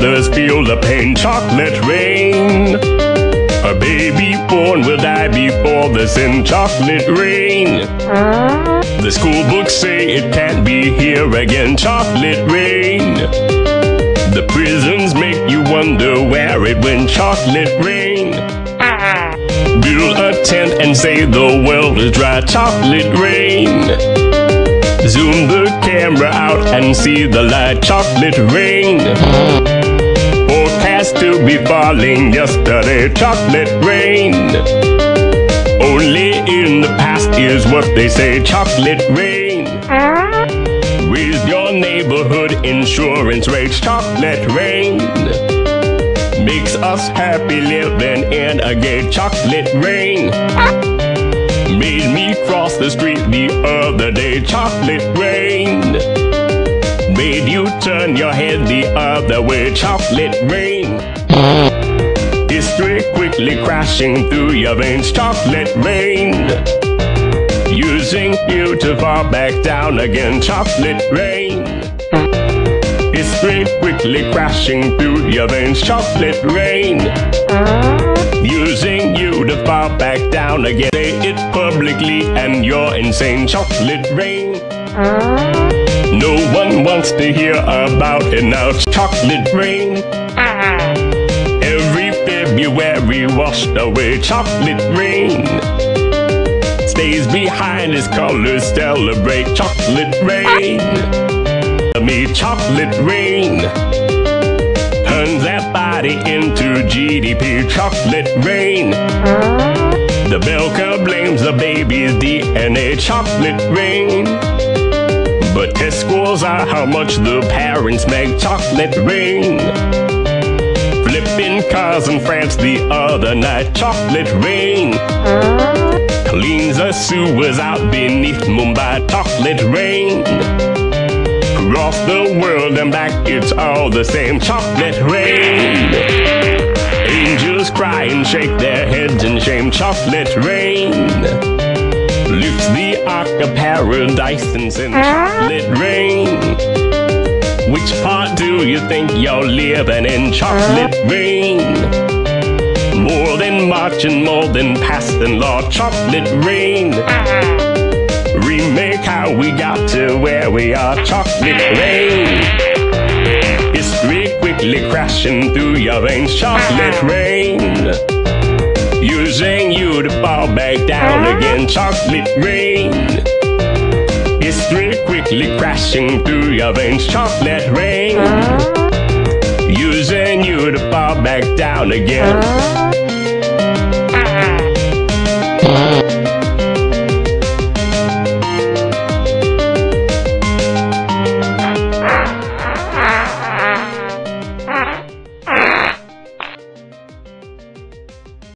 others feel the pain. Chocolate rain. A baby born will die before the sin. Chocolate rain. The school books say it can't be here again. Chocolate rain. The prisons make you wonder where it went. Chocolate rain. Build a tent and say the world is dry. Chocolate rain. Zoom the camera out and see the light. Chocolate rain. Forecast to be falling yesterday. Chocolate rain. Only in the past is what they say. Chocolate rain. Raise your neighborhood insurance rates. Chocolate rain. Makes us happy living in a gate. Chocolate rain. Made me cross the street the other day. Chocolate rain. Made you turn your head the other way. Chocolate rain. History quickly crashing through your veins. Chocolate rain. Using you to fall back down again. Chocolate rain. History quickly crashing through your veins. Chocolate rain. Using you to fall back down again. Say it publicly and you're insane. Chocolate rain. No one wants to hear about it now. Chocolate rain. Every February washed away. Chocolate rain. Stays behind as colors celebrate. Chocolate rain. Me chocolate rain. Turns that body into GDP. Chocolate rain. The bell curve blames the baby's DNA. Chocolate rain. But test scores are how much the parents make. Chocolate rain. Flipping cars in France the other night. Chocolate rain. Cleans the sewers out beneath Mumbai. Chocolate rain. Across the world and back, it's all the same. Chocolate rain. Angels cry and shake their heads in shame. Chocolate rain. Lifts the ark of paradise and sends chocolate rain. Which part do you think you're living in? Chocolate rain. More than March and more than passing law. Chocolate rain. Remake how we got to where we are. Chocolate rain. History quickly crashing through your veins. Chocolate rain. Using you to fall back down again. Chocolate rain. History quickly crashing through your veins. Chocolate rain. Using you to fall back down again.